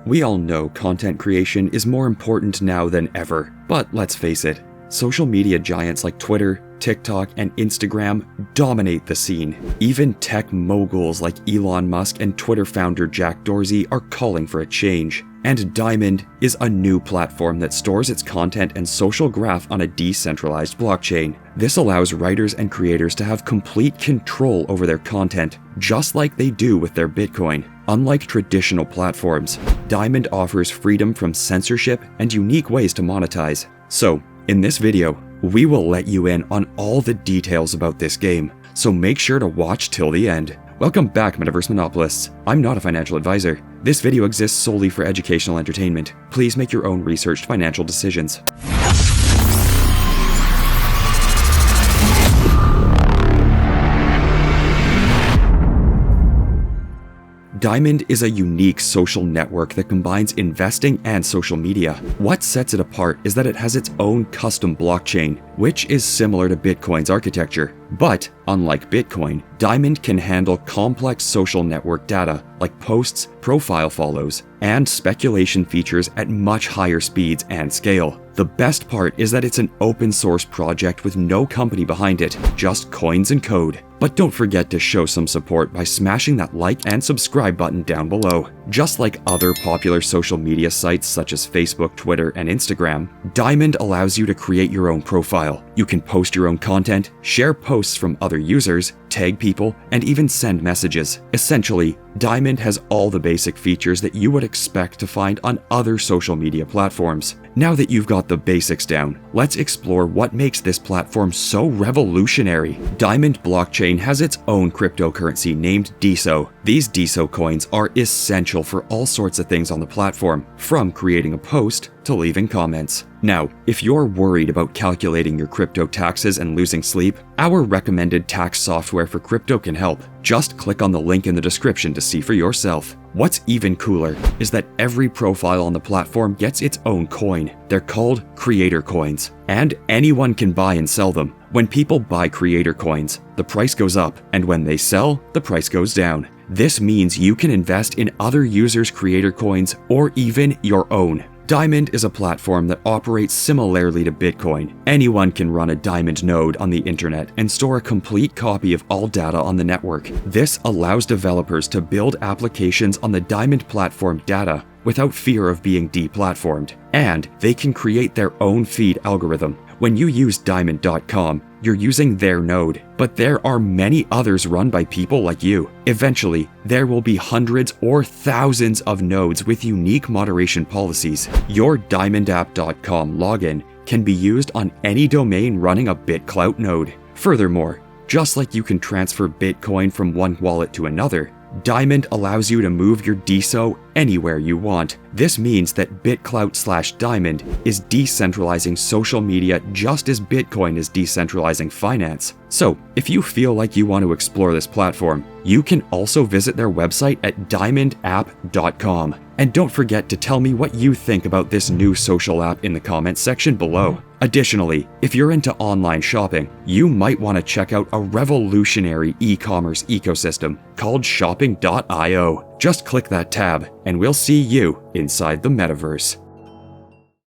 We all know content creation is more important now than ever, but let's face it, social media giants like Twitter, TikTok, and Instagram dominate the scene. Even tech moguls like Elon Musk and Twitter founder Jack Dorsey are calling for a change. And Diamond is a new platform that stores its content and social graph on a decentralized blockchain. This allows writers and creators to have complete control over their content, just like they do with their Bitcoin. Unlike traditional platforms, Diamond offers freedom from censorship and unique ways to monetize. So, in this video, we will let you in on all the details about this game, so make sure to watch till the end. Welcome back, Metaverse Monopolists. I'm not a financial advisor. This video exists solely for educational entertainment. Please make your own researched financial decisions. Diamond is a unique social network that combines investing and social media. What sets it apart is that it has its own custom blockchain, which is similar to Bitcoin's architecture. But, unlike Bitcoin, Diamond can handle complex social network data like posts, profile follows, and speculation features at much higher speeds and scale. The best part is that it's an open source project with no company behind it, just coins and code. But don't forget to show some support by smashing that like and subscribe button down below. Just like other popular social media sites such as Facebook, Twitter, and Instagram, Diamond allows you to create your own profile. You can post your own content, share posts from other users, tag people, and even send messages. Essentially, Diamond has all the basic features that you would expect to find on other social media platforms. Now that you've got the basics down, let's explore what makes this platform so revolutionary. Diamond blockchain has its own cryptocurrency named DeSo. These DeSo coins are essential for all sorts of things on the platform, from creating a post to leaving comments. Now, if you're worried about calculating your crypto taxes and losing sleep, our recommended tax software for crypto can help. Just click on the link in the description to see for yourself. What's even cooler is that every profile on the platform gets its own coin. They're called creator coins, and anyone can buy and sell them. When people buy creator coins, the price goes up, and when they sell, the price goes down. This means you can invest in other users' creator coins or even your own. Diamond is a platform that operates similarly to Bitcoin. Anyone can run a Diamond node on the internet and store a complete copy of all data on the network. This allows developers to build applications on the Diamond platform data without fear of being deplatformed. And they can create their own feed algorithm. When you use Diamond.com, you're using their node, but there are many others run by people like you. Eventually, there will be hundreds or thousands of nodes with unique moderation policies. Your DiamondApp.com login can be used on any domain running a BitClout node. Furthermore, just like you can transfer Bitcoin from one wallet to another, Diamond allows you to move your DeSo anywhere you want. This means that BitClout/Diamond is decentralizing social media just as Bitcoin is decentralizing finance. So, if you feel like you want to explore this platform, you can also visit their website at diamondapp.com. And don't forget to tell me what you think about this new social app in the comments section below. Additionally, if you're into online shopping, you might want to check out a revolutionary e-commerce ecosystem called shopping.io. Just click that tab, and we'll see you inside the Metaverse.